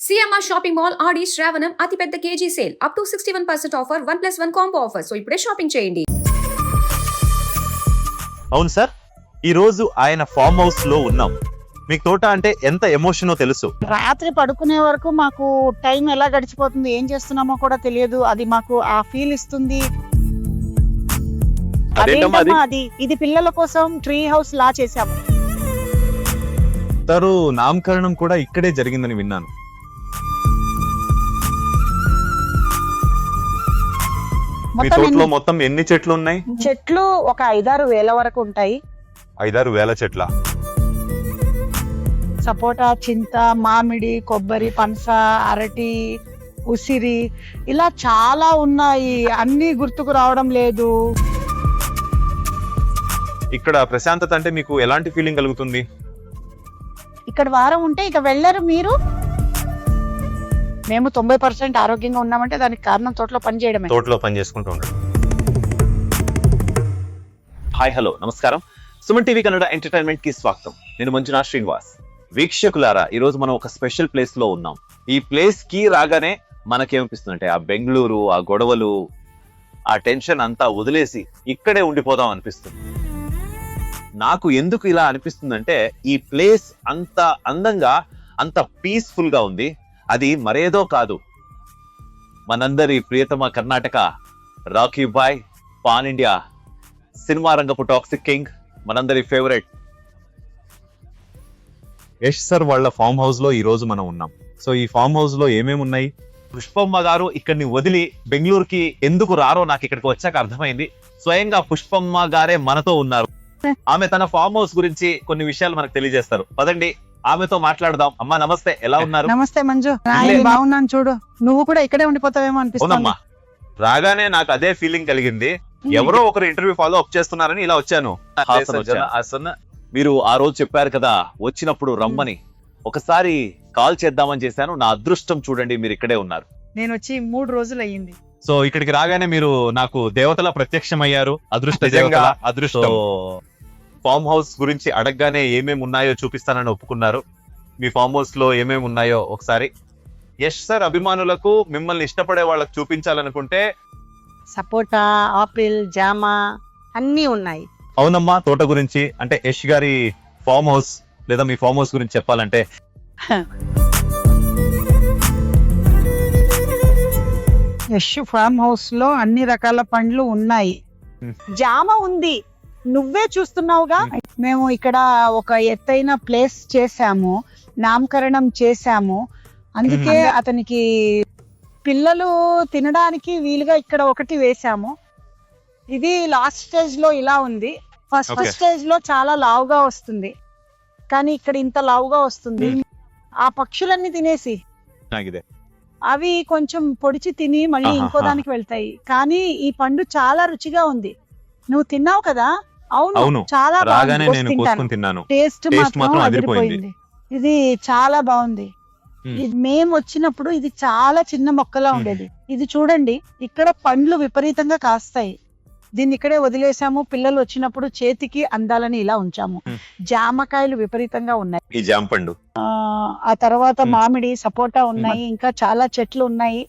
CMR shopping mall ఆడి శ్రావణం అతిపెద్ద KG sale up to 61% offer 1+1 combo offer. So ఇప్పుడే shopping చేయండి. అవును సార్, ఈ రోజు ఆయన ఫామ్ హౌస్ లో ఉన్నాం. మీకు తోట అంటే ఎంత ఎమోషనో తెలుసు. రాత్రి పడుకునే వరకు మాకు టైం ఎలా గడిచిపోతుంది, ఏం చేస్తున్నామో కూడా తెలియదు. అది మాకు ఆ ఫీల్ ఇస్తుంది. అదేంటమ్మా అది? ఇది పిల్లల కోసం ట్రీ హౌస్ లా చేసాము. తరు నామకరణం కూడా ఇక్కడే జరిగిందని విన్నాను. మీ తోటలో మొత్తం ఎన్ని చెట్లు ఉన్నాయి? చెట్లు ఒక 5-6 వేల వరకు ఉంటాయి. 5-6 వేల చెట్ల. సపోటా, చింత, మామిడి, కొబ్బరి, పనస, అరటి, ఉసిరి, ఇలా చాలా ఉన్నాయి. అన్ని గుర్తుకు రావడం లేదు. ఇక్కడ ప్రశాంతత అంటే మీకు ఎలాంటి ఫీలింగ్ కలుగుతుంది? ఇక్కడ వారం ఉంటే ఇక వెళ్ళరు మీరు. మేము 90% ఆరోగ్యంగా ఉన్నామంటే దానికి కారణం తోటలో పని చేయడమే. తోటలో పని చేసుకుంటూ ఉంటాం. హాయ్, హలో, నమస్కారం. సుమన్ టీవీ కన్నడ ఎంటర్టైన్మెంట్ కి స్వాగతం. నేను మంజునాథ్ శ్రీనివాస్. వీక్షకులారా, ఈ రోజు మనం ఒక స్పెషల్ ప్లేస్ లో ఉన్నాం. ఈ ప్లేస్ కి రాగానే మనకేమనిపిస్తుందంటే ఆ బెంగళూరు, ఆ గొడవలు, ఆ టెన్షన్ అంతా వదిలేసి ఇక్కడే ఉండిపోదాం అనిపిస్తుంది. నాకు ఎందుకు ఇలా అనిపిస్తుందంటే ఈ ప్లేస్ అంత అందంగా, అంత పీస్ఫుల్ గా ఉంది. అది మరేదో కాదు, మనందరి ప్రియతమ Karnataka Rocky Bhai, pan India cinema రంగపు టాక్సిక్ కింగ్, మనందరి ఫేవరెట్ యష్ సార్ వాళ్ళ ఫామ్ హౌస్ లో ఈ రోజు మనం ఉన్నాం. సో ఈ ఫామ్ హౌస్ లో ఏమేమి ఉన్నాయి? పుష్పమ్మ గారు ఇక్కడిని వదిలి బెంగళూరుకి ఎందుకు రారో నాకు ఇక్కడికి వచ్చాక అర్థమైంది. స్వయంగా పుష్పమ్మ గారే మనతో ఉన్నారు. ఆమె తన ఫామ్ హౌస్ గురించి కొన్ని విషయాలు మనకు తెలియజేస్తారు. పదండి, ఆమెతో మాట్లాడదాం. అమ్మా నమస్తే, ఎలా ఉన్నారు? నమస్తే మంజు, బాగున్నాను. చూడు, నువ్వు కూడా ఇక్కడే ఉండిపోతావేమో అనిపిస్తుంది. అవునమ్మా, రాగానే నాకు అదే ఫీలింగ్ కలిగింది. ఎవరో ఒకరు ఇంటర్వ్యూ ఫాలో అప్ చేస్తున్నారని ఇలా వచ్చాను. మీరు ఆ రోజు చెప్పారు కదా వచ్చినప్పుడు రమ్మని, ఒకసారి కాల్ చేద్దామని చేశాను. నా అదృష్టం చూడండి, మీరు ఇక్కడే ఉన్నారు. నేను వచ్చి 3 రోజులు అయ్యింది. సో ఇక్కడికి రాగానే మీరు నాకు దేవతలా ప్రత్యక్షమయ్యారు. అదృష్టం. ఫామ్ హౌస్ గురించి అడగగానే ఏమేమి ఉన్నాయో చూపిస్తానని ఒప్పుకున్నారు. మీ ఫామ్ హౌస్ లో ఏమేమి ఉన్నాయో ఒకసారి యష్ సార్ అభిమానులకు, మిమ్మల్ని ఇష్టపడే వాళ్ళకి చూపించాలనుకుంటే సపోటా, ఆపిల్, జామ అన్ని ఉన్నాయి. అవునమ్మా, తోట గురించి అంటే యష్ గారి ఫామ్ హౌస్ లేదా మీ ఫామ్ హౌస్ గురించి చెప్పాలంటే యష్ ఫామ్ హౌస్ లో అన్ని రకాల పండ్లు ఉన్నాయి. జామ ఉంది, నువ్వే చూస్తున్నావుగా. మేము ఇక్కడ ఒక ఎత్తైన ప్లేస్ చేసాము, నామకరణం చేసాము. అందుకే అతనికి పిల్లలు తినడానికి వీలుగా ఇక్కడ ఒకటి వేసాము. ఇది లాస్ట్ స్టేజ్ లో ఇలా ఉంది. ఫస్ట్ స్టేజ్ లో చాలా లావుగా వస్తుంది, కానీ ఇక్కడ ఇంత లావుగా వస్తుంది. ఆ పక్షులన్నీ తినేసి అవి కొంచెం పొడిచి తిని మళ్ళీ ఇంకో దానికి వెళ్తాయి. కానీ ఈ పండు చాలా రుచిగా ఉంది. నువ్వు తిన్నావు కదా? అవును, చాలా తిన్నాను. టేస్ట్ మాత్రం అదిరిపోయింది. ఇది చాలా బాగుంది. మేము వచ్చినప్పుడు ఇది చాలా చిన్న మొక్కలా ఉండేది. ఇది చూడండి, ఇక్కడ పండ్లు విపరీతంగా కాస్తాయి. దీన్ని ఇక్కడే వదిలేసాము. పిల్లలు వచ్చినప్పుడు చేతికి అందాలని ఇలా ఉంచాము. జామకాయలు విపరీతంగా ఉన్నాయి. ఈ జామ పండు, ఆ తర్వాత మామిడి, సపోటా ఉన్నాయి. ఇంకా చాలా చెట్లు ఉన్నాయి.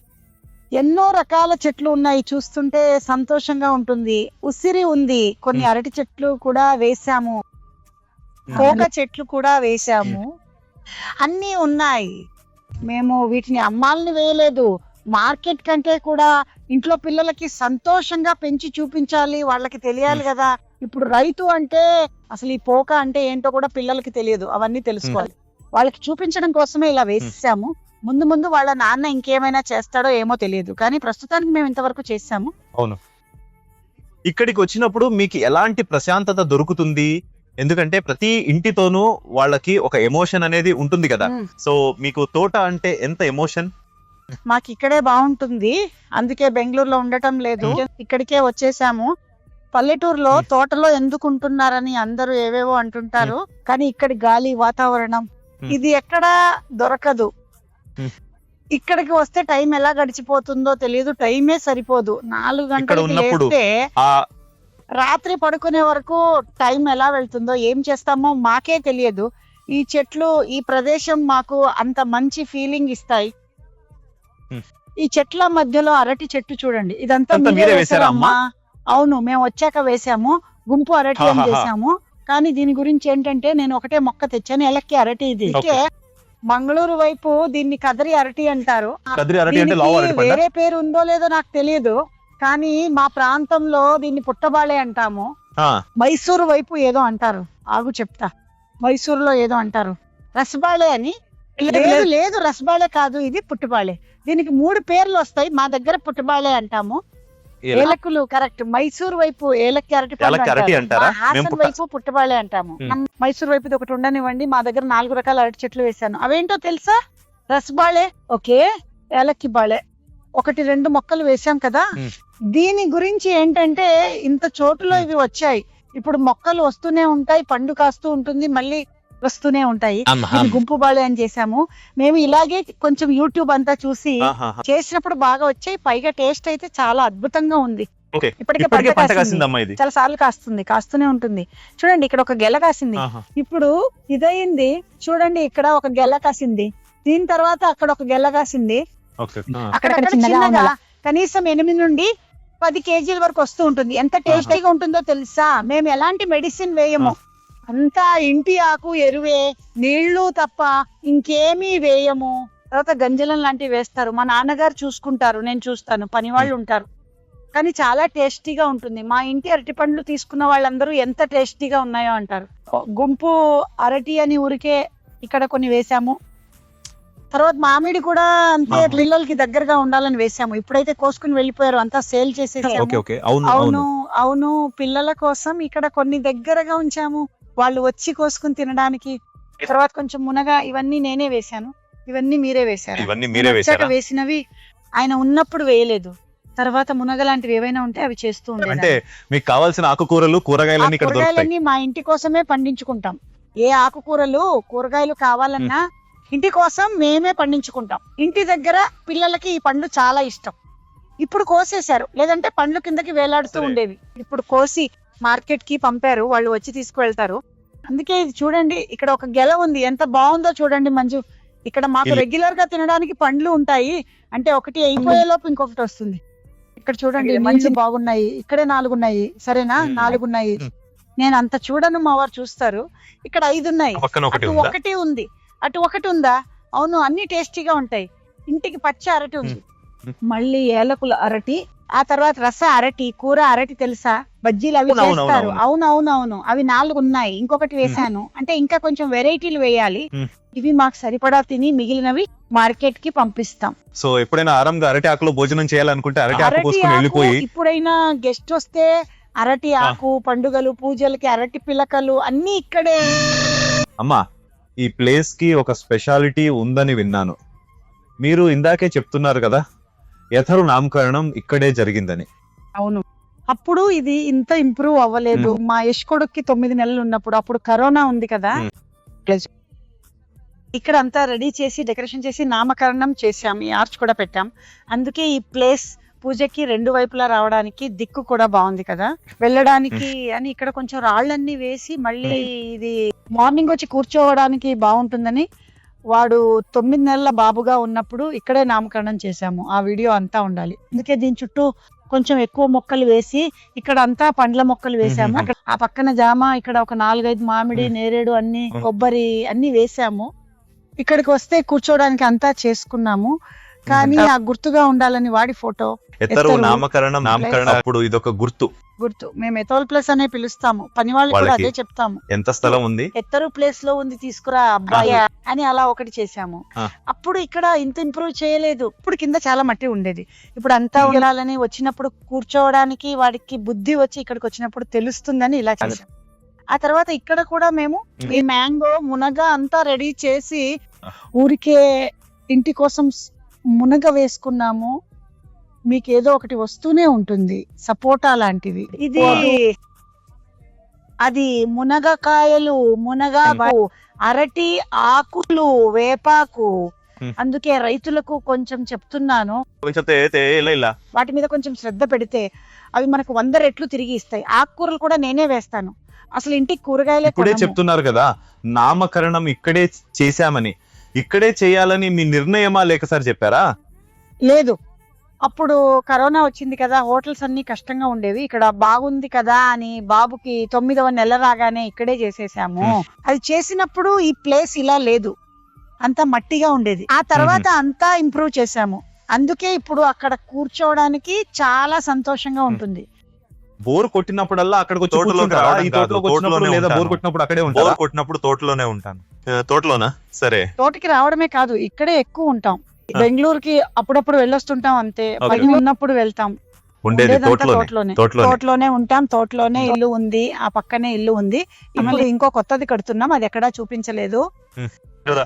ఎన్నో రకాల చెట్లు ఉన్నాయి. చూస్తుంటే సంతోషంగా ఉంటుంది. ఉసిరి ఉంది, కొన్ని అరటి చెట్లు కూడా వేసాము, కోక చెట్లు కూడా వేసాము. అన్నీ ఉన్నాయి. మేము వీటిని అమ్మాలని వేయలేదు. మార్కెట్ కంటే కూడా ఇంట్లో పిల్లలకి సంతోషంగా పెంచి చూపించాలి, వాళ్ళకి తెలియాలి కదా. ఇప్పుడు రైతు అంటే అసలు ఈ పోక అంటే ఏంటో కూడా పిల్లలకి తెలియదు. అవన్నీ తెలుసుకోవాలి. వాళ్ళకి చూపించడం కోసమే ఇలా వేసాము. ముందు ముందు వాళ్ళ నాన్న ఇంకేమైనా చేస్తాడో ఏమో తెలియదు, కానీ ప్రస్తుతానికి మేము ఇంతవరకు చేసాము. అవును, ఇక్కడికి వచ్చినప్పుడు మీకు ఎలాంటి ప్రశాంతత దొరుకుతుంది? ఎందుకంటే ప్రతి ఇంటితోనూ వాళ్ళకి ఒక ఎమోషన్ అనేది ఉంటుంది కదా. సో మీకు తోట అంటే ఎంత ఎమోషన్? మాకు ఇక్కడే బాగుంటుంది, అందుకే బెంగళూరులో ఉండటం లేదు. ఇక్కడికే వచ్చేసాము. పల్లెటూరులో తోటలో ఎందుకు ఉంటున్నారని అందరూ ఏవేవో అంటుంటారు, కానీ ఇక్కడి గాలి, వాతావరణం ఇది ఎక్కడా దొరకదు. ఇక్కడికి వస్తే టైం ఎలా గడిచిపోతుందో తెలియదు. టైమే సరిపోదు. 4 గంటలకు లేస్తే రాత్రి పడుకునే వరకు టైం ఎలా వెళ్తుందో, ఏం చేస్తామో మాకే తెలియదు. ఈ చెట్లు ఈ ప్రదేశం మాకు అంత మంచి ఫీలింగ్ ఇస్తాయి. ఈ చెట్ల మధ్యలో అరటి చెట్టు చూడండి, ఇదంతా మీరే వేశారా అమ్మా? అవును, మేము వచ్చాక వేసాము. గుంపు అరటి అని చేసాము. కానీ దీని గురించి ఏంటంటే నేను ఒకటే మొక్క తెచ్చాను, ఎలక్కి అరటి. ఇది మంగళూరు వైపు దీన్ని కదరి అరటి అంటారు. వేరే పేరు ఉందో లేదో నాకు తెలియదు, కానీ మా ప్రాంతంలో దీన్ని పుట్టబాళే అంటాము. మైసూరు వైపు ఏదో అంటారు, ఆగు చెప్తా. మైసూరులో ఏదో అంటారు రసబాళే అని. లేదు రసబాళే కాదు, ఇది పుట్టబాళే. దీనికి 3 పేర్లు వస్తాయి. మా దగ్గర పుట్టబాళే అంటాము. ఏలకులు కరెక్ట్. మైసూరు వైపు ఏలక్కి అరటి అంటారా? హాసన్ వైపు పుట్టబాళే అంటాము. మైసూరు వైపు ఒకటి ఉండనివ్వండి. మా దగ్గర 4 రకాల అరటి చెట్లు వేసాను. అవేంటో తెలుసా? రసబాళే, ఓకే, ఏలక్కి బాళే, 1-2 మొక్కలు వేసాం కదా. దీని గురించి ఏంటంటే ఇంత చోటులో ఇవి వచ్చాయి. ఇప్పుడు మొక్కలు వస్తూనే ఉంటాయి, పండు కాస్తూ ఉంటుంది, మళ్ళీ వస్తూనే ఉంటాయి. గుంపు బాళే అని చేసాము మేము. ఇలాగే కొంచెం యూట్యూబ్ అంతా చూసి చేసినప్పుడు బాగా వచ్చాయి. పైగా టేస్ట్ అయితే చాలా అద్భుతంగా ఉంది. ఇప్పటికే పంట కాసింది, చాలా సార్లు కాస్తూనే ఉంటుంది. చూడండి, ఇక్కడ ఒక గెల కాసింది. ఇప్పుడు ఇదయింది చూడండి, ఇక్కడ ఒక గెల కాసింది. దీని తర్వాత అక్కడ ఒక గెల కాసింది. అక్కడ చిన్నగా కనీసం 8 నుండి 10 కేజీల వరకు వస్తూ ఉంటుంది. ఎంత టేస్టీగా ఉంటుందో తెలుసా? మేము ఎలాంటి మెడిసిన్ వేయము, అంతా ఇంటి ఆకు ఎరువే, నీళ్లు తప్ప ఇంకేమీ వేయము. తర్వాత గంజలం లాంటివి వేస్తారు, మా నాన్నగారు చూసుకుంటారు, నేను చూస్తాను, పని వాళ్ళు ఉంటారు. కానీ చాలా టేస్టీగా ఉంటుంది. మా ఇంటి అరటి పండ్లు తీసుకున్న వాళ్ళందరూ ఎంత టేస్టీగా ఉన్నాయో అంటారు. గుంపు అరటి అని ఊరికే ఇక్కడ కొన్ని వేసాము. తర్వాత మామిడి కూడా అంతే, పిల్లలకి దగ్గరగా ఉండాలని వేసాము. ఇప్పుడైతే కోసుకుని వెళ్ళిపోయారు, అంతా సేల్ చేసేసాము. అవును, పిల్లల కోసం ఇక్కడ కొన్ని దగ్గరగా ఉంచాము, వాళ్ళు వచ్చి కోసుకుని తినడానికి. తర్వాత కొంచెం మునగ, ఇవన్నీ నేనే వేశాను. ఇవన్నీ మీరే వేశారు. వేసినవి ఆయన ఉన్నప్పుడు వేయలేదు. తర్వాత మునగ లాంటివి ఏవైనా ఉంటే అవి చేస్తూ ఉండే. మీకు కావాల్సిన ఆకుకూరలు, కూరగాయలన్నీ మా ఇంటి కోసమే పండించుకుంటాం. ఏ ఆకుకూరలు, కూరగాయలు కావాలన్నా ఇంటి కోసం మేమే పండించుకుంటాం. ఇంటి దగ్గర పిల్లలకి ఈ పండ్లు చాలా ఇష్టం. ఇప్పుడు కోసేశారు, లేదంటే పండ్లు కిందకి వేలాడుతూ ఉండేవి. ఇప్పుడు కోసి మార్కెట్ కి పంపారు, వాళ్ళు వచ్చి తీసుకువెళ్తారు. అందుకే ఇది చూడండి, ఇక్కడ ఒక గెల ఉంది, ఎంత బాగుందో చూడండి మంజు. ఇక్కడ మాకు రెగ్యులర్ గా తినడానికి పండ్లు ఉంటాయి, అంటే ఒకటి అయిపోయే లోపు ఇంకొకటి వస్తుంది. ఇక్కడ చూడండి మంచి బాగున్నాయి. ఇక్కడే 4 ఉన్నాయి, సరేనా? 4 ఉన్నాయి. నేను అంత చూడను, మా వారు చూస్తారు. ఇక్కడ 5 ఉన్నాయి, అటు 1 ఉంది, అటు 1 ఉందా? అవును, అన్ని టేస్టీగా ఉంటాయి. ఇంటికి పచ్చ అరటి ఉంది, మళ్ళీ ఏలకుల అరటి, ఆ తర్వాత రస అరటి, కూర అరటి తెలుసా? బజ్జీలు అవి చేస్తారు. అవును, అవి 4 ఉన్నాయి. ఇంకొకటి వేసాను, అంటే ఇంకా కొంచెం వెరైటీలు వేయాలి. ఇవి మాకు సరిపడా తిని మిగిలినవి మార్కెట్ కి పంపిస్తాం. సో ఎప్పుడైనా ఆరాంగా అరటి ఆకులో భోజనం చేయాలనుకుంటే అరటి ఆకు కోసుకొని వెళ్ళిపోయి, ఇప్పుడైనా గెస్ట్ వస్తే అరటి ఆకు, పండుగలు, పూజలకి అరటి పిలకలు అన్ని ఇక్కడే. అమ్మా, ఈ ప్లేస్ కి ఒక స్పెషాలిటీ ఉందని విన్నాను. మీరు ఇందాకే చెప్తున్నారు కదా, ఎథరు నామకరణం ఇక్కడే జరిగిందని. అవును, అప్పుడు ఇది ఇంత ఇంప్రూవ్ అవ్వలేదు. మా యష్ కొడుక్కి 9 నెలలు ఉన్నప్పుడు, అప్పుడు కరోనా ఉంది కదా. ఇక్కడ అంతా రెడీ చేసి డెకరేషన్ చేసి నామకరణం చేసాం. ఈ ఆర్చ్ కూడా పెట్టాం. అందుకే ఈ ప్లేస్ పూజకి 2 వైపులా రావడానికి దిక్కు కూడా బాగుంది కదా, వెళ్ళడానికి అని ఇక్కడ కొంచెం రాళ్ళన్నీ వేసి మళ్ళీ ఇది మార్నింగ్ వచ్చి కూర్చోవడానికి బాగుంటుందని వాడు 9 నెలల బాబుగా ఉన్నప్పుడు ఇక్కడే నామకరణం చేశాము. ఆ వీడియో అంతా ఉండాలి. అందుకే దీని చుట్టూ కొంచెం ఎక్కువ మొక్కలు వేసి ఇక్కడ అంతా పండ్ల మొక్కలు వేసాము. ఆ పక్కన జామ, ఇక్కడ ఒక 4-5 మామిడి, నేరేడు, అన్ని కొబ్బరి అన్ని వేసాము. ఇక్కడికి వస్తే కూర్చోడానికి అంతా చేసుకున్నాము. కానీ ఆ గుర్తుగా ఉండాలని వాడి ఫోటో. నామకరణం అప్పుడు ఇదొక గుర్తు. మేము ఎథోల్ ప్లేస్ అనే పిలుస్తాము, పని వాళ్ళు కూడా అదే చెప్తాము. ఎంత స్థలం ఉంది, ఎత్తరు ప్లేస్ లో ఉంది, తీసుకురా అబ్బాయి అని అలా ఒకటి చేసాము. అప్పుడు ఇక్కడ ఇంత ఇంప్రూవ్ చేయలేదు. ఇప్పుడు కింద చాలా మట్టి ఉండేది, ఇప్పుడు అంతా ఉండాలని వచ్చినప్పుడు కూర్చోవడానికి వాడికి బుద్ధి వచ్చి ఇక్కడికి వచ్చినప్పుడు తెలుస్తుందని ఇలా చేసాం. ఆ తర్వాత ఇక్కడ కూడా మేము ఈ మ్యాంగో, మునగ అంతా రెడీ చేసి ఊరికే ఇంటి కోసం మునగ వేసుకున్నాము. మీకు ఏదో ఒకటి వస్తూనే ఉంటుంది, సపోటా లాంటివి. ఇది అది మునగకాయలు, మునగాకు, అరటి ఆకులు, వేపాకు, అందుకే రైతులకు కొంచెం చెప్తున్నాను, కొంచెం ఇలా వాటి మీద కొంచెం శ్రద్ధ పెడితే అవి మనకు 100 రెట్లు తిరిగి ఇస్తాయి. ఆకుకూరలు కూడా నేనే వేస్తాను, అసలు ఇంటికి కూరగాయలే ఇప్పుడే కొనము. చెప్తున్నారు కదా నామకరణం ఇక్కడే చేశామని, ఇక్కడే చేయాలని మీ నిర్ణయమా లేక సార్ చెప్పారా? లేదు, అప్పుడు కరోనా వచ్చింది కదా, హోటల్స్ అన్ని కష్టంగా ఉండేవి. ఇక్కడ బాగుంది కదా అని బాబుకి 9వ నెల రాగానే ఇక్కడే చేసేసాము. అది చేసినప్పుడు ఈ ప్లేస్ ఇలా లేదు, అంతా మట్టిగా ఉండేది. ఆ తర్వాత అంతా ఇంప్రూవ్ చేసాము. అందుకే ఇప్పుడు అక్కడ కూర్చోవడానికి చాలా సంతోషంగా ఉంటుంది. బోర్ కొట్టినప్పుడల్లా అక్కడికి వచ్చి తోటలోకి కూర్చుంటారా? రావడం ఈ కాదు, తోటలోకి వచ్చినప్పుడు తోటలోనే లేదా బోర్ ఉంటాను. కొట్టినప్పుడు అక్కడే బోర్ ఉంటారా? కొట్టినప్పుడు తోటలోనే ఉంటాను. తోటలోనా? సరే. తోటకి రావడమే కాదు, ఇక్కడే ఎక్కువ ఉంటాం. బెంగళూరుకి అప్పుడప్పుడు వెళ్ళొస్తుంటాం అంతే, Okay. పని ఉన్నప్పుడు వెళ్తాం. ఉండేది ఉండేదంతా తోటలోనే. తోటలోనే ఉంటాం. తోటలోనే ఇల్లు ఉంది, ఆ పక్కనే ఇల్లు ఉంది. ఇప్పుడు ఇంకో కొత్తది కడుతున్నాం, అది ఎక్కడా చూపించలేదు. కదా.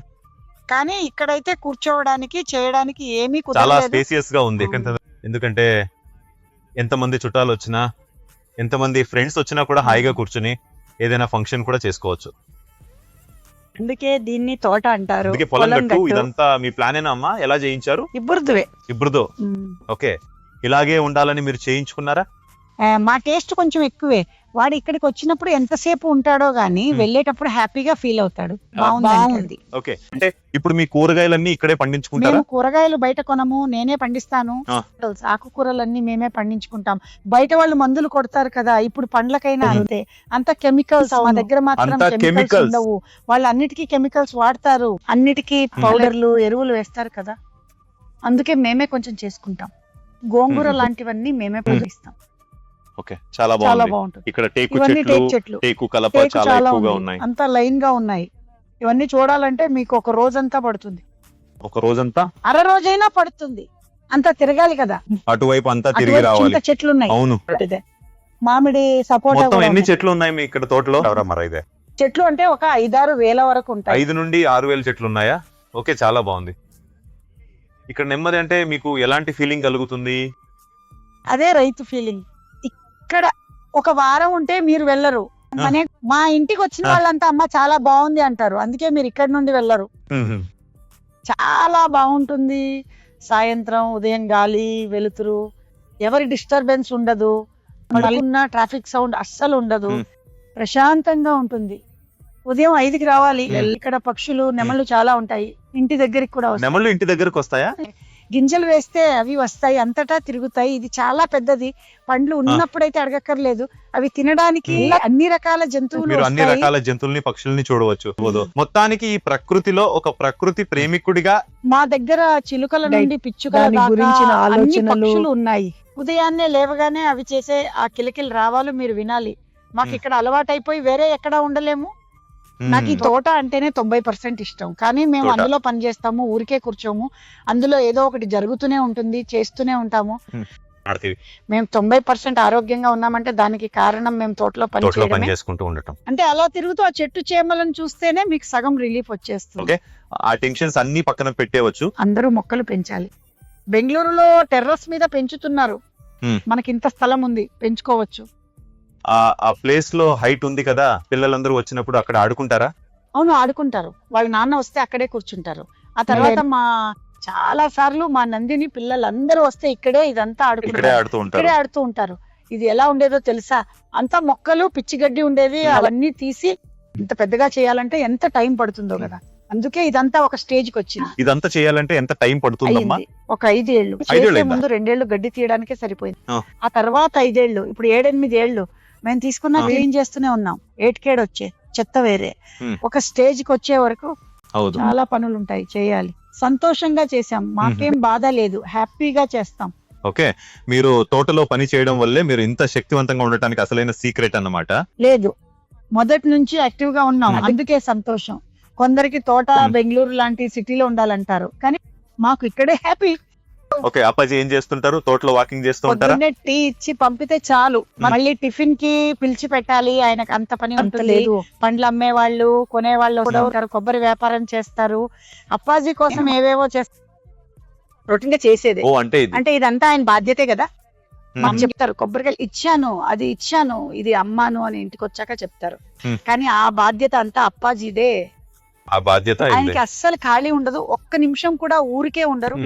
కానీ ఇక్కడైతే కూర్చోవడానికి చేయడానికి ఏమీ చాలా కుదరలేదు. స్పేసియస్ గా ఉంది. అవును. ఎందుకంటే ఎంతమంది చుట్టాలు వచ్చినా, ఎంతమంది ఫ్రెండ్స్ వచ్చినా కూడా హాయిగా కూర్చుని ఏదైనా ఫంక్షన్ కూడా చేసుకోవచ్చు. అందుకే దీన్ని తోట అంటారు. అందుకే పొలం పొలం గట్టు గట్టు. ఇదంతా మీ ప్లానేనా అమ్మా? ఎలా చేయించారు? ఇబ్బురుదువే. ఇప్పుడుదో ఓకే, ఇలాగే ఉండాలని మీరు చేయించుకున్నారా? మా టేస్ట్ కొంచెం ఎక్కువే. వాడు ఇక్కడికి వచ్చినప్పుడు ఎంతసేపు ఉంటాడో గానీ వెళ్ళేటప్పుడు హ్యాపీగా ఫీల్ అవుతాడు. బాగుంది. ఓకే, అంటే ఇప్పుడు మీ కూరగాయలన్నీ ఇక్కడే పండించుకుంటారా? మేము కూరగాయలు బయట కొనము, నేనే పండిస్తాను. ఆ. ఆకుకూరలన్నీ మేమే పండించుకుంటాం. బయట వాళ్ళు మందులు కొడతారు కదా, ఇప్పుడు పండ్లకైనా అంతే, అంత కెమికల్స్. మా దగ్గర మాత్రం అంతా కెమికల్స్ chemicals. ఉండవు. వాళ్ళు అన్నిటికీ కెమికల్స్ వాడతారు, అన్నిటికీ పౌడర్లు ఎరువులు వేస్తారు కదా, అందుకే మేమే కొంచెం చేసుకుంటాం. గోంగూర లాంటివన్నీ మేమే పండిస్తాం. ఓకే, చాలా చాలా బాగుంది. బాగుంటుంది. ఇక్కడ టేకు ఇవన్నీ టేకు చెట్లు, చెట్లు, టేకు కలప టేకు చాలా చాలా ఎక్కువగా ఉంది. ఉన్నాయి. అంతా లైన్ గా ఉన్నాయి. ఇవన్నీ చూడాలంటే మీకు ఒక రోజంతా పడుతుంది, ఒక రోజంతా అర రోజైనా పడుతుంది. అంతా తిరగాలి కదా, అటువైపు అంతా తిరిగి అటువైపు రావాలి. చింత చెట్లు ఉన్నాయి. అవును. ఇదే. మామిడి సపోటా మొత్తం కూడా ఎన్ని ఉన్నాయి. చెట్లు ఉన్నాయి మీ ఇక్కడ తోటలో? మరి ఇదే చెట్లు అంటే ఒక 5-6 వేల వరకు ఉంటాయి. 5 నుండి 6,000 చెట్లు ఉన్నాయా? ఓకే, చాలా బాగుంది. ఇక్కడ నెమ్మది అంటే మీకు ఎలాంటి ఫీలింగ్ కలుగుతుంది? అదే రైతు ఫీలింగ్. ఇక్కడ ఒక వారం ఉంటే మీరు వెళ్ళరు. మా ఇంటికి వచ్చిన వాళ్ళంతా అమ్మ చాలా బాగుంది అంటారు, అందుకే మీరు ఇక్కడ నుండి వెళ్ళరు. చాలా బాగుంటుంది. సాయంత్రం ఉదయం గాలి వెలుతురు, ఎవరి డిస్టర్బెన్స్ ఉండదు, ఉన్న ట్రాఫిక్ సౌండ్ అస్సలు ఉండదు, ప్రశాంతంగా ఉంటుంది. ఉదయం 5కి రావాలి. ఇక్కడ పక్షులు, నెమళ్ళు చాలా ఉంటాయి. ఇంటి దగ్గరికి కూడా వస్తాయి. నెమళ్ళు ఇంటి దగ్గరకు వస్తాయా? గింజలు వేస్తే అవి వస్తాయి, అంతటా తిరుగుతాయి. ఇది చాలా పెద్దది. పండ్లు ఉన్నప్పుడైతే అడగక్కర్లేదు, అవి తినడానికి అన్ని రకాల జంతువులు మీరు అన్ని వస్తాయి. రకాల జంతువుల్ని, పక్షుల్ని చూడవచ్చు. మొత్తానికి ఈ ప్రకృతిలో ఒక ప్రకృతి ప్రేమికుడిగా మా దగ్గర చిలుకల నుండి పిచ్చుకల దాని దాకా గురించిన అన్ని ఆలోచనలు. పక్షులు ఉన్నాయి. ఉదయాన్నే లేవగానే అవి చేసే ఆ కిలకిల రావాలు మీరు వినాలి. మాకు ఇక్కడ అలవాటైపోయి వేరే ఎక్కడా ఉండలేము. నాకు ఈ తోట అంటేనే 90% ఇష్టం. కానీ మేము తోట. అందులో పని చేస్తాము, ఊరికే కూర్చోము. అందులో ఏదో ఒకటి జరుగుతూనే ఉంటుంది, చేస్తూనే ఉంటాము. ఆడతీవి. మేము 90% ఆరోగ్యంగా ఉన్నామంటే దానికి కారణం మేము తోటలో పని తోటలో పని చేయడమే. చేసుకుంటూ ఉండటం. అంటే అలా తిరుగుతూ ఆ చెట్టు చేమలను చూస్తేనే మీకు సగం రిలీఫ్ వచ్చేస్తుంది. ఓకే, ఆ టెన్షన్స్ అన్ని పక్కన పెట్టేవచ్చు. అందరూ మొక్కలు పెంచాలి. బెంగళూరులో టెర్రస్ మీద పెంచుతున్నారు. మనకి ఇంత స్థలం ఉంది, పెంచుకోవచ్చు. ఆ ప్లేస్ లో హైట్ ఉంది కదా, పిల్లలందరూ వచ్చినప్పుడు అక్కడ ఆడుకుంటారా? అవును, ఆడుకుంటారు. వాళ్ళ నాన్న వస్తే అక్కడే కూర్చుంటారు. ఆ తర్వాత చాలా సార్లు మా నందిని పిల్లలందరూ వస్తే ఇక్కడే ఇదంతా ఇక్కడే ఆడుకుంటారు, ఆడుతూ ఉంటారు. ఇక్కడే ఆడుతూ ఉంటారు. ఇది ఎలా ఉండేదో తెలుసా? అంతా మొక్కలు, పిచ్చి గడ్డి ఉండేవి. అవన్నీ తీసి ఇంత పెద్దగా చేయాలంటే ఎంత టైం పడుతుందో కదా. అందుకే ఇదంతా ఒక స్టేజ్ కి వచ్చింది. ఇదంతా చేయాలంటే ఎంత టైం పడుతుందమ్మా? అయింది ఒక 5 ఏళ్ళు. 5 ఏళ్ళు చేసే అయిందా? ముందు 2 ఏళ్ళు గడ్డి తీయడానికే సరిపోయింది. ఆ. ఆ తర్వాత 5 ఏళ్ళు, ఇప్పుడు 7-8 ఏళ్ళు మేము తీసుకున్న క్లీన్ చేస్తూనే ఉన్నాం. ఏటికేడు వచ్చే చెత్త వేరే. ఒక స్టేజ్ కి వచ్చే వరకు అవును. చాలా పనులు ఉంటాయి, చేయాలి. సంతోషంగా చేసాం, మాకేం బాధ లేదు, హ్యాపీగా చేస్తాం. ఓకే, మీరు తోటలో పని చేయడం వల్లే మీరు ఇంత శక్తివంతంగా ఉండటానికి అసలైన సీక్రెట్ అన్నమాట. లేదు, మొదటి నుంచి యాక్టివ్ గా ఉన్నాం, అందుకే సంతోషం. కొందరికి తోట బెంగళూరు లాంటి సిటీలో ఉండాలంటారు, కానీ మాకు ఇక్కడే హ్యాపీ. ఓకే, అప్పాజీ ఏం చేస్తుంటారు? తోటలో వాకింగ్ చేస్తూ ఉంటారా? పొద్దున్నే టీ ఇచ్చి పంపితే చాలు, మళ్ళీ టిఫిన్ కి పిలిచి పెట్టాలి, ఆయనకు అంత పని ఉంటుంది. లేదు, పండ్లు అమ్మే వాళ్ళు, కొనే వాళ్ళు కూడా ఉంటారు, కొబ్బరి వ్యాపారం చేస్తారు. అప్పాజీ కోసం ఏవేవో చేస్తారు, రొటీన్ గా చేసేది. ఓ, అంటే ఇది అంటే ఇదంతా ఆయన బాధ్యతే కదా. మాకు చెప్తారు, కొబ్బరికాయలు ఇచ్చాను, అది ఇచ్చాను, ఇది అమ్మాను అని ఇంటికి వచ్చాక చెప్తారు. కానీ ఆ బాధ్యత అంతా అప్పాజీదే. ఆ బాధ్యత అయింది. ఆయనకి అస్సలు ఖాళీ ఉండదు, ఒక్క నిమిషం కూడా ఊరికే ఉండరు.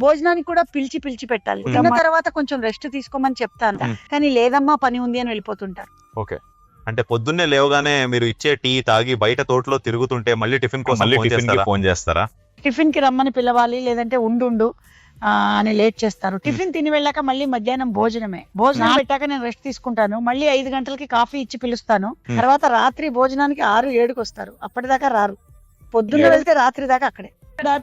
భోజనానికి కూడా పిలిచి పెట్టాలి. తిన్న తర్వాత కొంచెం రెస్ట్ తీసుకోమని చెప్తాను, కానీ లేదమ్మా పని ఉంది అని వెళ్ళిపోతుంటారు. ఓకే, అంటే పొద్దున్నే లేవగానే మీరు ఇచ్చే టీ తాగి బయట తోటలో తిరుగుతుంటే మళ్ళీ టిఫిన్ కోసం ఫోన్ చేస్తారా? టిఫిన్ కి రమ్మని పిలవాలి, లేదంటే ఉండు అని లేట్ చేస్తారు. టిఫిన్ తిని వెళ్ళాక మళ్ళీ మధ్యాహ్నం భోజనం పెట్టాక నేను రెస్ట్ తీసుకుంటాను. మళ్ళీ 5 గంటలకి కాఫీ ఇచ్చి పిలుస్తాను. తర్వాత రాత్రి భోజనానికి 6-7కి వస్తారు. అప్పటిదాకా రారు. పొద్దున్న వెళ్తే రాత్రి దాకా అక్కడే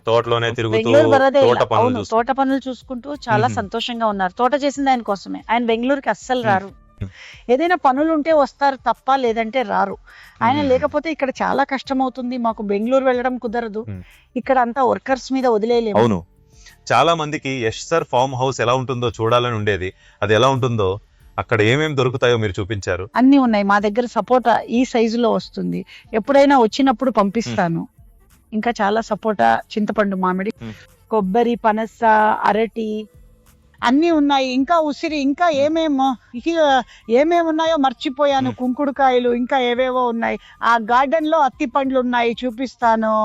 తోటలోనే తిరుగుతూ బెంగళూరు బరదే. అవును, తోట పనులు చూసుకుంటూ చాలా సంతోషంగా ఉన్నారు. తోట చేసింది ఆయన కోసమే. ఆయన బెంగళూరుకి అస్సలు రారు. ఏదైనా పనులు ఉంటే వస్తారు తప్ప, లేదంటే రారు. ఆయన లేకపోతే ఇక్కడ చాలా కష్టం అవుతుంది. మాకు బెంగళూరు వెళ్ళడం కుదరదు. ఇక్కడ అంతా వర్కర్స్ మీద వదిలేయలేము. అవును, చాలా మందికి యష్ సార్ ఫార్మ్ హౌస్ ఎలా ఉంటుందో చూడాలని ఉండేది. అది ఎలా ఉంటుందో, అక్కడ ఏమేమి దొరుకుతాయో మీరు చూపించారు. అన్ని ఉన్నాయి మా దగ్గర. సపోటా ఈ సైజులో వస్తుంది. ఎప్పుడైనా వచ్చినప్పుడు పంపిస్తాను. ఇంకా చాలా సపోటా, చింతపండు, మామిడి, కొబ్బరి, పనస, అరటి అన్ని ఉన్నాయి. ఇంకా ఉసిరి, ఇంకా ఏమేమి ఉన్నాయో మర్చిపోయాను. కుంకుడుకాయలు, ఇంకా ఏవేవో ఉన్నాయి. ఆ గార్డెన్ లో అత్తి పండ్లు ఉన్నాయి, చూపిస్తాను.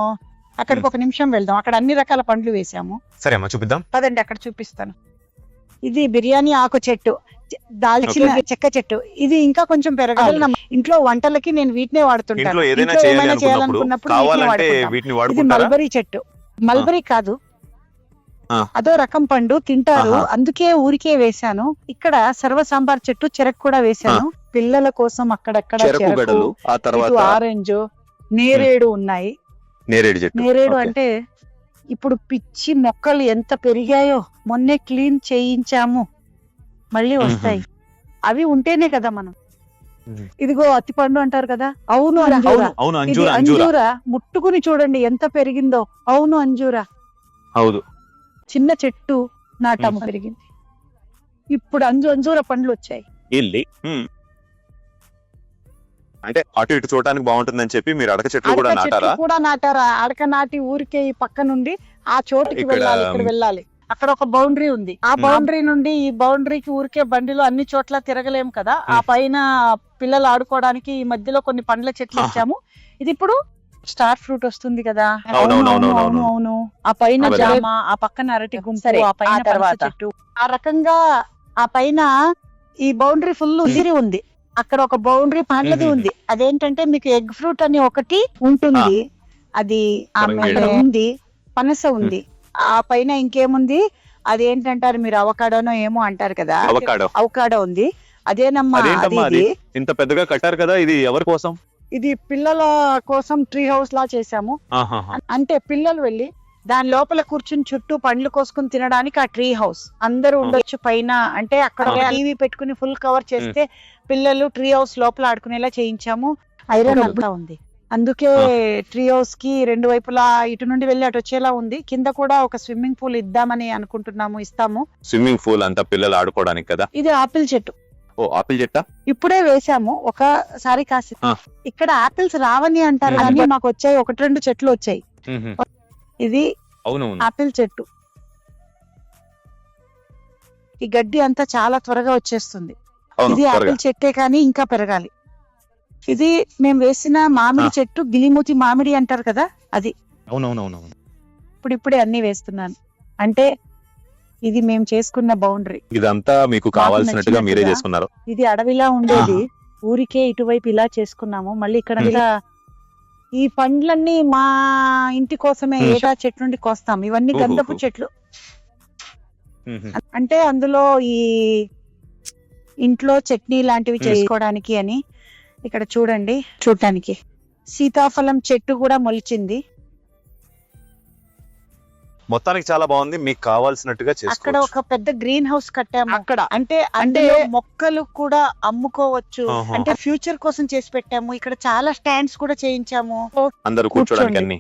అక్కడికి ఒక నిమిషం వెళ్దాం. అక్కడ అన్ని రకాల పండ్లు వేసాము. సరే అమ్మా, చూపిద్దాం. పదండి, అక్కడ చూపిస్తాను. ఇది బిర్యానీ ఆకు చెట్టు, దాల్చిన చెక్క చెట్టు. ఇది ఇంకా కొంచెం పెరగాలి. ఇంట్లో వంటలకి నేను వీటినే వాడుతుంటాను. ఏదైనా చేయాలనుకున్నప్పుడు ఇది మల్బరీ చెట్టు. మల్బరీ కాదు, అదో రకం పండు, తింటారు. అందుకే ఊరికే వేశాను. ఇక్కడ సర్వ సాంబార్ చెట్టు, చెరకు కూడా వేశాను పిల్లల కోసం. అక్కడక్కడ ఆరెంజ్, నేరేడు ఉన్నాయి. నేరేడు అంటే ఇప్పుడు పిచ్చి మొక్కలు ఎంత పెరిగాయో. మొన్నే క్లీన్ చేయించాము, మళ్ళీ వస్తాయి. అవి ఉంటేనే కదా మనం. ఇదిగో అత్తిపండు అంటారు కదా. అవును, అంజూరా. ముట్టుకుని చూడండి ఎంత పెరిగిందో. అవును, అంజూరా. చిన్న చెట్టు నాటాము, పెరిగింది. ఇప్పుడు అంజూర పండ్లు వచ్చాయి. అంటే అటు ఇటు చూడడానికి బాగుంటుందని చెప్పి మీరు అడక చెట్లు కూడా నాటారా? అడక నాటి ఊరికే ఈ పక్క నుండి ఆ చోటుకి వెళ్ళాలి. ఇక్కడ వెళ్ళాలి. అక్కడ ఒక బౌండరీ ఉంది. ఆ బౌండరీ నుండి ఈ బౌండరీకి ఊరికే బండిలో అన్ని చోట్ల తిరగలేము కదా. ఆ పైన పిల్లలు ఆడుకోవడానికి ఈ మధ్యలో కొన్ని పండ్ల చెట్లు ఇచ్చాము. ఇది ఇప్పుడు స్టార్ ఫ్రూట్ వస్తుంది కదా. అవును. ఆ పైన జామ, ఆ పక్కన అరటి గుంపు, ఆ పైన పనస చెట్టు. ఆ రకంగా ఆ పైన ఈ బౌండరీ ఫుల్ ఉసిరి ఉంది. అక్కడ ఒక బౌండరీ పండ్లది ఉంది. అదేంటంటే మీకు ఎగ్ ఫ్రూట్ అని ఒకటి ఉంటుంది, అది ఉంది. పనస ఉంది. ఆ పైన ఇంకేముంది, అదేంటంటారు మీరు, అవకాడోనో ఏమో అంటారు కదా. అవకాడో ఉంది. అదేనమ్మా. ఇంత పెద్దగా కట్టారు కదా, ఇది ఎవరి కోసం? ఇది పిల్లల కోసం ట్రీ హౌస్ లా చేసాము. అంటే పిల్లలు వెళ్ళి దాని లోపల కూర్చుని చుట్టూ పండ్లు కోసుకుని తినడానికి ఆ ట్రీ హౌస్. అందరూ ఉండొచ్చు పైన. అంటే అక్కడ టీవీ పెట్టుకుని ఫుల్ కవర్ చేస్తే పిల్లలు ట్రీ హౌస్ లోపల ఆడుకునేలా చేయించాము. ఐరన్ అంతా ఉంది. అందుకే ట్రీ హౌస్ కి 2 వైపులా ఇటు నుండి వెళ్ళి అటు వచ్చేలా ఉంది. కింద కూడా ఒక స్విమ్మింగ్ పూల్ ఇద్దామని అనుకుంటున్నాము. ఇస్తాము. స్విమ్మింగ్ పూల్ అంతా పిల్లలు ఆడుకోవడానికి కదా. ఇది ఆపిల్ చెట్టు. ఆపిల్ చెట్టా? ఇప్పుడే వేసాము, ఒకసారి కాసి. ఇక్కడ ఆపిల్స్ రావని అంటారు కానీ మాకు వచ్చాయి. 1-2 చెట్లు వచ్చాయి. ఇది ఆపిల్ చెట్టు. ఈ గడ్డి అంతా చాలా త్వరగా వచ్చేస్తుంది. ఇది ఆపిల్ చెట్టే కానీ ఇంకా పెరగాలి. ఇది మేము వేసిన మామిడి చెట్టు, గిలిమూతి మామిడి అంటారు కదా, అది. ఇప్పుడే అన్ని వేస్తున్నాను. అంటే ఇది మేము చేసుకున్న బౌండరీ. ఇదంతా మీకు కావాల్సినట్టుగా మీరే చేసుకున్నారు. ఇది అడవిలా ఉండేది, ఊరికే ఇటువైపు ఇలా చేసుకున్నాము. మళ్ళీ ఇక్కడ ఈ పండ్లన్నీ మా ఇంటి కోసమే ఏటా చెట్టు నుండి కోస్తాం. ఇవన్నీ గంధపు చెట్లు. అంటే అందులో ఈ ఇంట్లో చట్నీ లాంటివి చేసుకోవడానికి అని. ఇక్కడ చూడండి, చూడటానికి సీతాఫలం చెట్టు కూడా మొలిచింది. మొత్తానికి చాలా బాగుంది. మీకు కావాల్సినట్టుగా అక్కడ ఒక పెద్ద గ్రీన్ హౌస్ కట్టాము. అక్కడ అంటే మొక్కలు కూడా అమ్ముకోవచ్చు. అంటే ఫ్యూచర్ కోసం చేసి పెట్టాము. ఇక్కడ చాలా స్టాండ్స్ కూడా చేయించాము. అందరూ కూర్చోడానికి అన్ని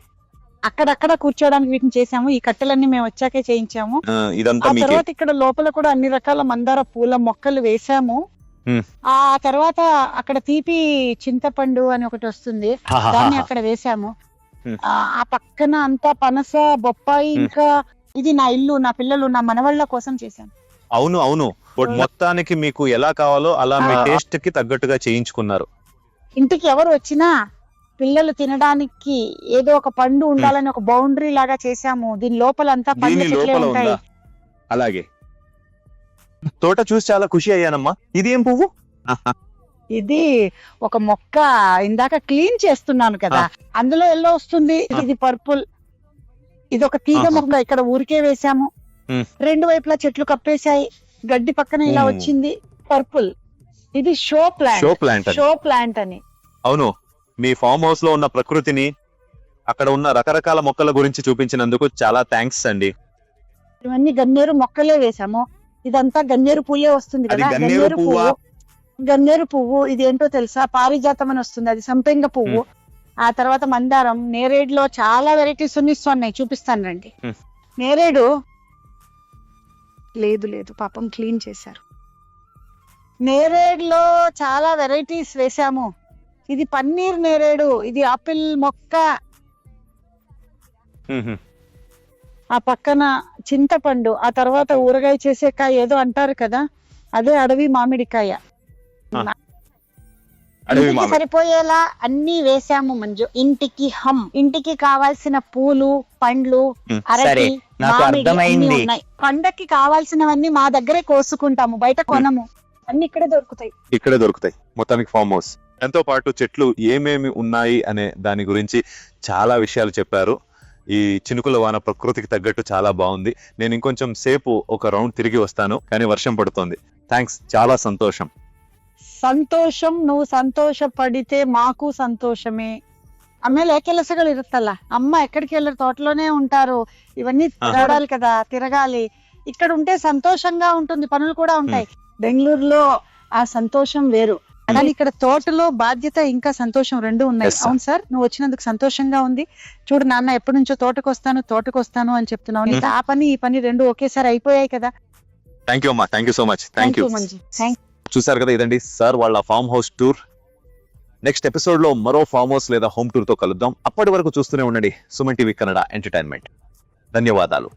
అక్కడక్కడ కూర్చోడానికి వీటిని చేసాము. ఈ కట్టెలన్నీ మేము వచ్చాకే చేయించాము. ఆ తర్వాత ఇక్కడ లోపల కూడా అన్ని రకాల మందార పూల మొక్కలు వేసాము. ఆ తర్వాత అక్కడ తీపి చింతపండు అని ఒకటి వస్తుంది, దాన్ని అక్కడ వేసాము. ఆ పక్కన అంతా పనస, బొప్పాయి. ఇంకా ఇది నా ఇల్లు, నా పిల్లలు, నా మనవాళ్ళ కోసం చేశాను. అవును. మొత్తానికి మీకు ఎలా కావాలో అలా మీ టేస్ట్ కి తగ్గట్టుగా చేయించుకున్నారు. ఇంటికి ఎవరు వచ్చినా పిల్లలు తినడానికి ఏదో ఒక పండు ఉండాలని ఒక బౌండరీ లాగా చేసాము. దీని లోపలంతా పండ్ల దీని చెట్లే లోపల ఉంటాయి. ఉందా? అలాగే తోట చూసి చాలా ఖుషి అయ్యానమ్మా. ఇది ఏం పువ్వు? ఇది ఒక మొక్క ఇందాక క్లీన్ చేస్తున్నాను కదా, అందులో ఎల్లో వస్తుంది. ఇది పర్పుల్. ఇది ఒక తీగ ఆహా. మొక్క ఇక్కడ ఊరికే వేసాము. రెండు వైపులా చెట్లు కప్పేశాయి. గడ్డి పక్కన ఇలా వచ్చింది. పర్పుల్. ఇది show show plant. Plant. Show plant అని. అవును, మీ ఫామ్ హౌస్ లో ఉన్న ప్రకృతిని, అక్కడ ఉన్న రకరకాల మొక్కల గురించి చూపించినందుకు చాలా థ్యాంక్స్ అండి. ఇవన్నీ గన్నేరు మొక్కలే వేసాము. ఇదంతా గన్నేరు పువ్వే వస్తుంది అది కదా. గన్నేరు పువ్వా? గన్నేరు పువ్వు. ఇది ఏంటో తెలుసా? పారిజాతం అని వస్తుంది, అది సంపెంగ పువ్వు. ఆ తర్వాత మందారం. నేరేడులో చాలా వెరైటీస్ ఉన్నాయి, చూపిస్తాను రండి. నేరేడు లేదు పాపం క్లీన్ చేశారు. నేరేడులో చాలా వెరైటీస్ వేసాము. ఇది పన్నీర్ నేరేడు. ఇది ఆపిల్ మొక్క. ఆ పక్కన చింతపండు. ఆ తర్వాత ఊరగాయ చేసే కాయ ఏదో అంటారు కదా, అదే అడవి మామిడికాయ. ఇంటికి సరిపోయేలా అన్ని వేసాము మంజు. ఇంటికి కావాల్సిన పూలు, పండ్లు, అరటి, మామిడి అన్ని ఉన్నాయి. పండక్కి కావాల్సినవన్నీ మా దగ్గరే కోసుకుంటాము, బయట కొనము. అన్ని ఇక్కడే దొరుకుతాయి. మొత్తానికి ఫామ్ హౌస్ ఎంతో పాటు చెట్లు ఏమేమి ఉన్నాయి అనే దాని గురించి చాలా విషయాలు చెప్పారు. ఈ చినుకుల వాన ప్రకృతికి తగ్గట్టు చాలా బాగుంది. నేను ఇంకొంచెం సేపు ఒక రౌండ్ తిరిగి వస్తాను, కానీ వర్షం పడుతోంది. థ్యాంక్స్, చాలా సంతోషం. నువ్వు సంతోషపడితే మాకు సంతోషమే. ಆಮೇಲೆ ಕೆಲಸಗಳು ಇರುತ್ತಲ್ಲ, ಅಮ್ಮ ఎక్కడికి వెళ్ళరు, తోటలోనే ఉంటారు. ఇవన్నీ చూడాలి కదా, తిరగాలి. ఇక్కడ ఉంటే సంతోషంగా ఉంటుంది, పనులు కూడా ఉంటాయి. బెంగళూరులో ఆ సంతోషం వేరు, కానీ ఇక్కడ తోటలో బాధ్యత ఇంకా సంతోషం రెండు ఉన్నాయి. అవును సార్, నువ్వు వచ్చినందుకు సంతోషంగా ఉంది. చూడు నాన్న, ఎప్పటి నుంచో తోటకు వస్తాను అని చెప్తున్నావు. ఆ పని ఈ పని రెండు ఒకేసారి అయిపోయాయి కదా. థ్యాంక్ యూ అమ్మా, thank you so much. Thank you. చూసారు కదా, ఇదండి సార్ వాళ్ళ farm house tour. Next episode లో మరో ఫామ్ హౌస్ లేదా హోమ్ టూర్ తో కలుద్దాం. అప్పటి వరకు చూస్తూనే ఉండండి సుమన్ టీవీ కన్నడ ఎంటర్టైన్మెంట్. ధన్యవాదాలు.